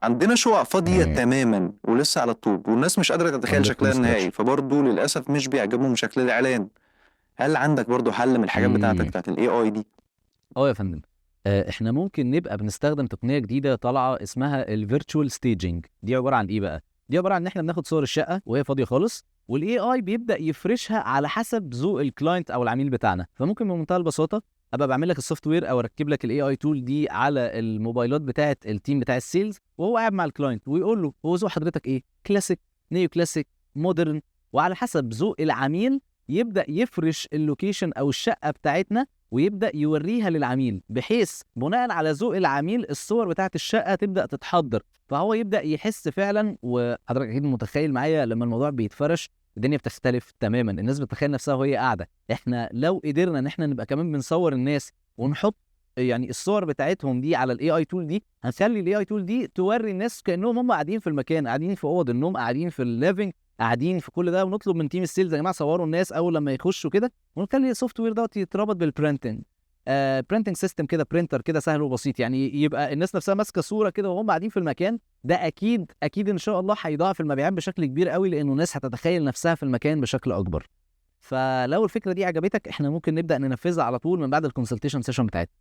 عندنا شقق فاضيه مم. تماما ولسه على الطوب، والناس مش قادره تتخيل عندك شكلها من النهائي، سكراتش. فبرضه للاسف مش بيعجبهم شكل الاعلان. هل عندك برضه حل من الحاجات امم بتاعت الاي اي دي؟ اه يا فندم. احنا ممكن نبقى بنستخدم تقنيه جديده طالعه اسمها الفيرتشوال ستيجنج. دي عباره عن ايه بقى؟ دي عباره عن ان احنا بناخد صور الشقه وهي فاضيه خالص، والاي اي بيبدا يفرشها على حسب ذوق الكلاينت او العميل بتاعنا. فممكن بمنتهى البساطه ابقى بعمل لك السوفت وير او اركب لك الاي اي تول دي على الموبايلات بتاعه التيم بتاع السيلز، وهو قاعد مع الكلاينت ويقول له هو ذوق حضرتك ايه، كلاسيك، نيو كلاسيك، مودرن، وعلى حسب ذوق العميل يبدا يفرش اللوكيشن او الشقه بتاعتنا ويبدا يوريها للعميل، بحيث بناء على ذوق العميل الصور بتاعت الشقه تبدا تتحضر. فهو يبدا يحس فعلا، وحضرتك اكيد متخيل معايا لما الموضوع بيتفرش الدنيا بتختلف تماما. الناس بتتخيل نفسها وهي قاعده. احنا لو قدرنا ان احنا نبقى كمان بنصور الناس ونحط يعني الصور بتاعتهم دي على الاي اي تول دي، هنخلي الاي اي تول دي توري الناس كانهم هم قاعدين في المكان، قاعدين في اوض النوم، قاعدين في الليفنج، قاعدين في كل ده. ونطلب من تيم السيلز يا جماعه صوروا الناس اول لما يخشوا كده، ونخلي السوفت وير دوت يتربط بالبرنتنج. برنتنج سيستم كده، برينتر كده سهل وبسيط، يعني يبقى الناس نفسها ماسكه صوره كده وهم قاعدين في المكان ده. اكيد اكيد ان شاء الله هيضاعف المبيعات بشكل كبير قوي، لانه الناس هتتخيل نفسها في المكان بشكل اكبر. فلو الفكره دي عجبتك احنا ممكن نبدا ننفذها على طول من بعد الكونسلتيشن سيشن بتاعتنا.